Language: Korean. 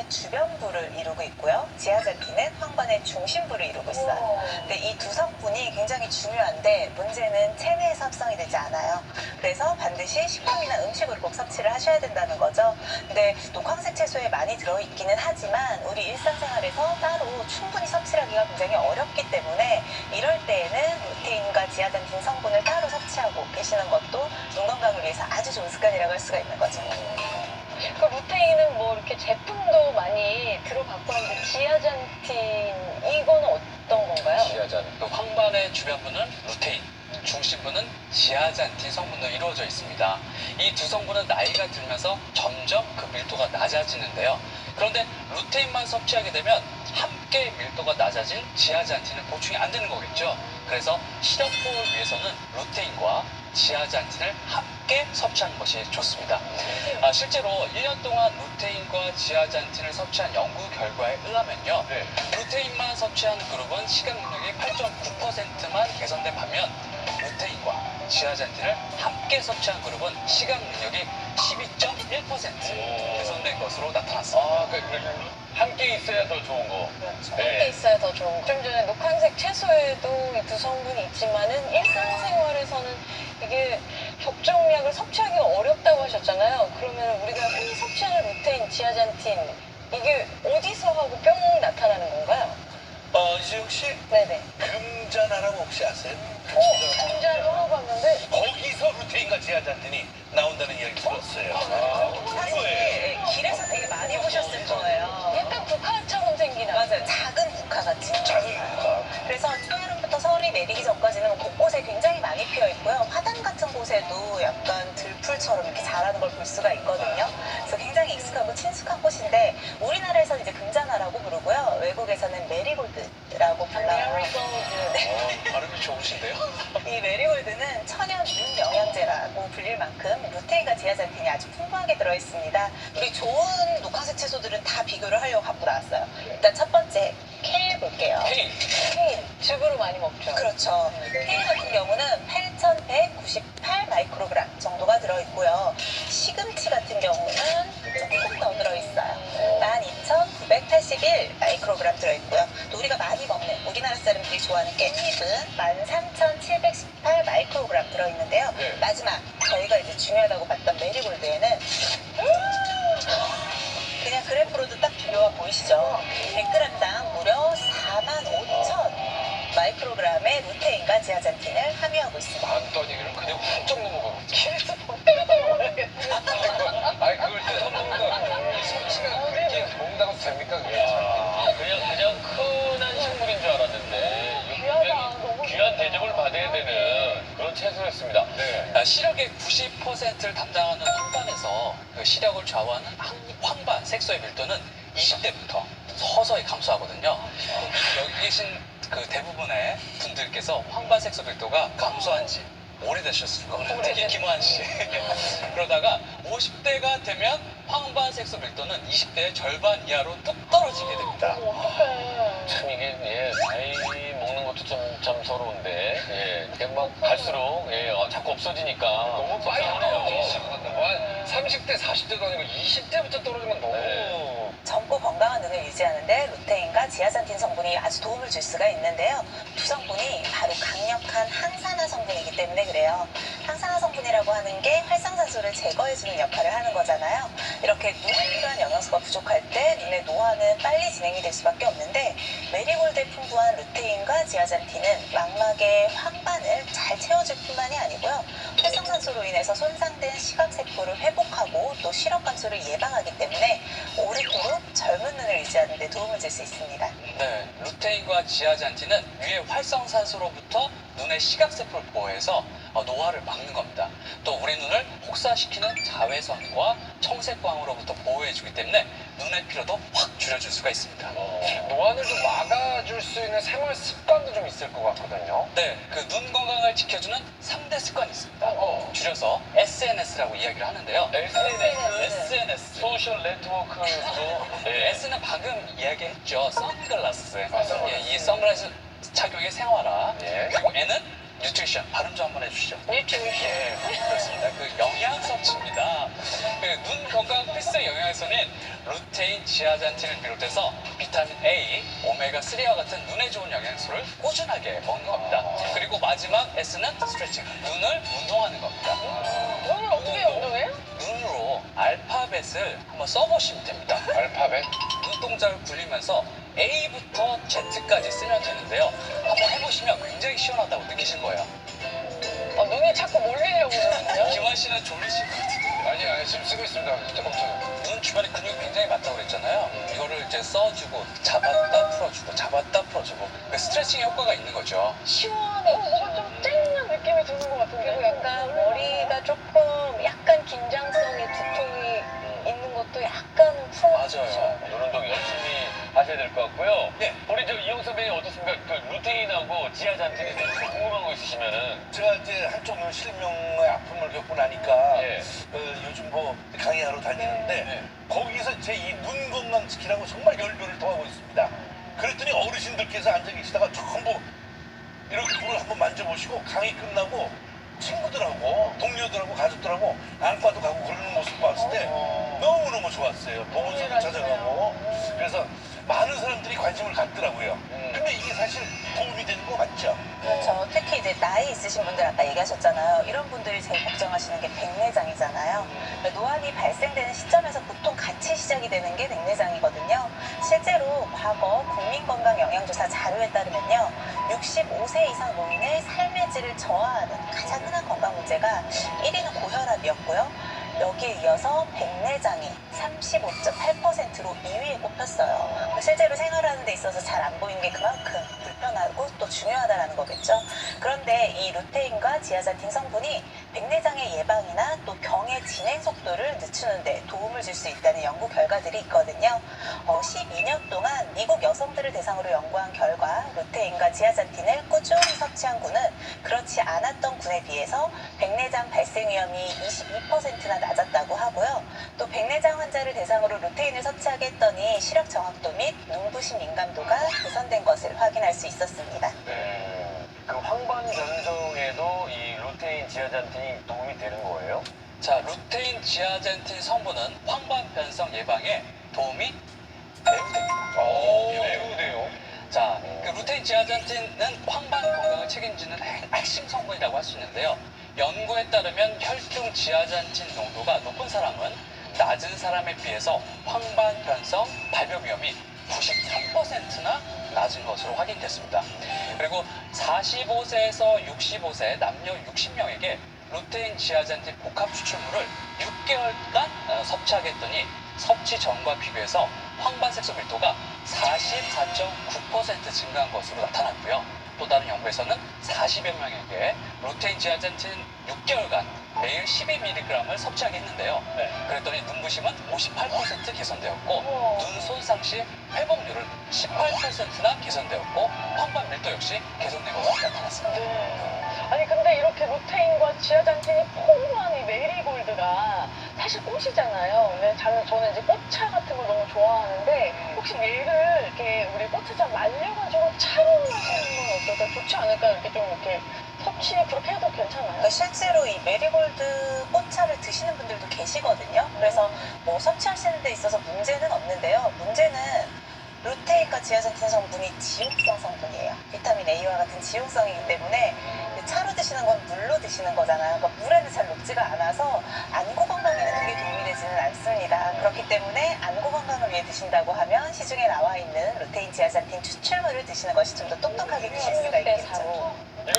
주변부를 이루고 있고요. 지하잔디는 황반의 중심부를 이루고 있어요. 근데 이 두 성분이 굉장히 중요한데 문제는 체내에서 합성이 되지 않아요. 그래서 반드시 식품이나 음식으로 꼭 섭취를 하셔야 된다는 거죠. 근데 녹황색 채소에 많이 들어있기는 하지만 우리 일상생활에서 따로 충분히 섭취를 하기가 굉장히 어렵기 때문에 이럴 때에는 루테인과 지하잔딘 성분을 따로 섭취하고 계시는 것도 눈 건강을 위해서 아주 좋은 습관이라고 할 수가 있는 거죠. 그 루테인은 뭐 이렇게 제품도 많이 들어봤고 하는데 지아잔틴 이건 어떤 건가요? 지아잔. 그 황반의 주변부는 루테인, 중심부는 지아잔틴 성분으로 이루어져 있습니다. 이 두 성분은 나이가 들면서 점점 그 밀도가 낮아지는데요. 그런데 루테인만 섭취하게 되면 함께 밀도가 낮아진 지아잔틴은 보충이 안 되는 거겠죠. 그래서 시력보호를 위해서는 루테인과 지아잔틴을 함께 섭취하는 것이 좋습니다. 실제로 1년 동안 루테인과 지아잔틴을 섭취한 연구 결과에 의하면요. 루테인만 섭취한 그룹은 시각 능력이 8.9%만 개선된 반면 루테인과 지아잔틴을 함께 섭취한 그룹은 시각 능력이 12.1% 개선된 것으로 나타났습니다. 함께 있어야 더 좋은 거. 함께 있어야 더 좋은 거. 좀 전에 녹황색 채소에도 이 두 성분이 있지만은 일상생활에서는 이게 적정량을 섭취하기가 어렵다고 하셨잖아요. 그러면 우리가 흔히 섭취하는 루테인, 지아잔틴 이게 어디서 하고 뿅 나타나는 건가요? 이수영 씨, 네네. 금자나라고 혹시 아세요? 금자로 하고 왔는데 거기서 루테인과 지아잔틴이 나온다는 이야기 들었어요. 사실 길에서 되게 많이 보셨을 거예요. 약간 국화처럼 생긴 맞아요. 작은 국화같이. 작은 거. 그래서 초여름부터 서울이 내리기 전까지는 곳곳에 굉장히 많이 피어 있고요. 화단 같은 곳에도 약간 들풀처럼 이렇게 자라는 걸 볼 수가 있거든요. 그래서 굉장히 익숙하고 친숙한 꽃인데 우리나라에서는 이제 금자나라고 부르고요. 외국에서는 메리골드라고 불러요. 메리골드. 발음이 좋으신데요? 이 메리골드는 천연 윤 영양제라고 불릴 만큼 루테인과 지아잔틴이 아주 풍부하게 들어있습니다. 우리 좋은 녹황색 채소들은 다 비교를 하려고 갖고 나왔어요. 일단 첫 번째 케일 볼게요. 케인. 케일. 즙으로 많이 먹죠. 그렇죠. 케일 같은 경우는 8,198 마이크로그램 정도가 들어있고요. 시금치 같은 경우는 조금 더 들어있어요. 12,981 마이크로그램 들어있고요. 또 우리가 많이 먹는 우리나라 사람들이 좋아하는 깻잎은 13,718 마이크로그램 들어있는데요. 마지막 저희가 이제 중요하다고 봤던 메리골드에는 그냥 그래프로도 딱 비교가 보이시죠? 100g당 무려 45,000 마이크로그램의 루테인과 지아잔틴을 함유하고 있습니다. 많다는 얘기를 그냥 훌쩍 넘어가고. 아니, 그걸 뜯어 먹는 거. 섭취가 그렇게 먹는다고 됩니까? 그냥 흔한 식물인 줄 알았는데. 귀하다. 너무 귀한 대접을 받아야 되는 그런 채소였습니다. 시력의 90%를 담당하는 황반에서 그 시력을 좌우하는 황반 색소의 밀도는 20대부터 서서히 감소하거든요. 여기 계신 그 대부분의 분들께서 황반 색소 밀도가 감소한 지 오래되셨을 겁니다. 특히 김호한 씨. 그러다가 50대가 되면 황반 색소 밀도는 20대의 절반 이하로 뚝 떨어지게 됩니다. 어떡해. 참 이게 나이 먹는 것도 참 서러운데 그게 막 갈수록 자꾸 없어지니까 너무 빨리 떨어지기 시작한다. 30대 40대도 아니고 20대부터 떨어지면 너무 젊고 건강한 눈을 유지하는데 루테인과 지아잔틴 성분이 아주 도움을 줄 수가 있는데요. 두 성분이 바로 강력한 항산화 성분이기 때문에 그래요. 항산화 성분이라고 하는 게 활성산소를 제거해주는 역할을 하는 거잖아요. 이렇게 눈에 필요한 영양소가 부족할 때 눈의 노화는 빨리 진행이 될 수밖에 없는데 메리골드에 풍부한 루테인과 지아잔틴은 망막의 황반을 잘 채워줄 뿐만이 아니고요. 활성산소로 인해서 손상된 시각세포를 회복하고 또 시력 감소를 예방하기 때문에 오랫도록 젊은 눈을 유지하는 데 도움을 줄 수 있습니다. 네, 루테인과 지아잔틴은 위의 활성산소로부터 눈의 시각세포를 보호해서 노화를 막는 겁니다. 또 우리 눈을 혹사시키는 자외선과 청색광으로부터 보호해주기 때문에 눈의 피로도 확 줄여줄 수가 있습니다. 노안을 좀 막아줄 수 있는 생활 습관도 좀 있을 것 같거든요. 네, 그 눈 건강을 지켜주는 3대 습관이 있습니다. 줄여서 SNS라고 이야기를 하는데요. SNS. 소셜 네트워크도 S는 방금 이야기했죠. 선글라스. 이 선글라스 착용의 생활화. 예. 그리고 N은 뉴트리션 발음 좀 한번 해주시죠. 뉴트리션. 예, 그렇습니다. 그 영양 섭취입니다. 그 눈 건강 필수 영양에서는 루테인, 지아잔틴을 비롯해서 비타민 A, 오메가 3와 같은 눈에 좋은 영양소를 꾸준하게 먹는 겁니다. 그리고 마지막 S는 스트레칭, 눈을 운동하는 겁니다. 오늘 어떻게 운동해요? 눈으로 알파벳을 한번 써보시면 됩니다. 알파벳? 눈동자를 굴리면서 A부터 Z까지 쓰면 되는데요. 한번 해보시면 굉장히 시원하다고 느끼실 거예요. 눈이 자꾸 몰리려고 그러는데요. 김환 씨는 졸리실 것 같은데. 아니, 지금 쓰고 있습니다. 조금. 눈 주변에 근육이 굉장히 많다고 그랬잖아요. 이거를 이제 써주고 잡았다 풀어주고 잡았다 풀어주고 그 스트레칭 효과가 있는 거죠. 시원해. 뭔가 좀 쨍한 느낌이 드는 것 같은데. 그리고 약간 머리가 조금 약간 긴장성이 두통이 있는 것도 약간 풀어주죠. 맞아요. 눈 운동 열심히 하셔야 될 것 같고요. 네. 우리 저 이용 선배님 어떻습니까? 그 루테인하고 지아잔틴에 대해서 궁금한 거 있으시면은. 제가 이제 한쪽 눈 실명의 아픔을 겪고 나니까 예. 요즘 뭐 강의하러 다니는데 네. 거기서 제 이 눈 건강 지키라고 정말 열변을 토하고 있습니다. 그랬더니 어르신들께서 앉아 계시다가 전부 이렇게 눈을 한번 만져보시고 강의 끝나고 친구들하고 동료들하고 가족들하고 안과도 가고 그러는 모습 봤을 때 너무너무 좋았어요. 보건소도 찾아가고 그래서 많은 사람들이 관심을 갖더라고요. 근데 이게 사실 도움이 되는 거 맞죠? 그렇죠. 특히 이제 나이 있으신 분들 아까 얘기하셨잖아요. 이런 분들이 제일 걱정하시는 게 백내장이잖아요. 노안이 발생되는 시점에서 보통 같이 시작이 되는 게 백내장이거든요. 실제로 과거 국민건강영양조사 자료에 따르면요. 65세 이상 노인의 삶의 질을 저하하는 가장 흔한 건강 문제가 1위는 고혈압이었고요. 여기에 이어서 백내장이 35.8%로 2위에 꼽혔어요. 실제로 생활하는 데 있어서 잘 안 보이는 게 그만큼 불편하고 또 중요하다는 거겠죠. 그런데 이 루테인과 지아잔틴 성분이 백내장의 예방이나 또 병의 진행 속도를 늦추는 데 도움을 줄 수 있다는 연구 결과들이 있거든요. 12년 동안 미국 여성들을 대상으로 연구한 결과 루테인과 지아잔틴을 꾸준히 섭취한 군은 그렇지 않았던 군에 비해서 백내장 발생 위험이 22%나 낮았다고 하고요. 또 백내장 환자를 대상으로 루테인을 섭취하게 했더니 시력 정확도 및 눈부심 민감도가 개선된 것을 확인할 수 있었습니다. 그 황반 변성에도 이 루테인, 지아잔틴이 도움이 되는 거예요? 자, 루테인, 지아젠틴 성분은 황반 변성 예방에 도움이 매우 됩니다. 매우 돼요. 자, 그 루테인, 지아젠틴은 황반 건강을 책임지는 핵심 성분이라고 할 수 있는데요. 연구에 따르면 혈중 지아잔틴 농도가 높은 사람은 낮은 사람에 비해서 황반 변성 발병 위험이 93%나 낮은 것으로 확인됐습니다. 그리고 45세에서 65세 남녀 60명에게 루테인, 지아잔틴 복합 추출물을 6개월간 섭취하게 했더니 섭취 전과 비교해서 황반색소 밀도가 44.9% 증가한 것으로 나타났고요. 또 다른 연구에서는 40여 명에게 루테인, 지아잔틴 6개월간 매일 12mg을 섭취하게 했는데요. 그랬더니 눈부심은 58% 개선되었고 눈 손상 시 회복률은 18%나 개선되었고 황반 밀도 역시 개선된 것으로 나타났습니다. 아니 근데 이렇게 루테인과 지아잔틴이 풍부한 이 메리골드가 사실 꽃이잖아요. 근데 저는 이제 꽃차 같은 걸 너무 좋아하는데 혹시 얘를 이렇게 우리 꽃차 말려가지고 차로 마시는 건 어떨까? 좋지 않을까? 이렇게 좀 이렇게 섭취 그렇게 해도 괜찮아요? 그러니까 실제로 이 메리골드 꽃차를 드시는 분들도 계시거든요. 그래서 뭐 섭취하시는 데 있어서 문제는 없는데요. 문제는 루테인과 지아잔틴 성분이 지용성 성분이에요. 비타민 A와 같은 지용성이기 때문에 차로 드시는 건 물로 드시는 거잖아요. 그러니까 물에는 잘 녹지가 않아서 안구 건강에는 크게 도움이 되지는 않습니다. 그렇기 때문에 안구 건강을 위해 드신다고 하면 시중에 나와 있는 루테인, 지아잔틴 추출물을 드시는 것이 좀 더 똑똑하게 드실 수가 있겠죠.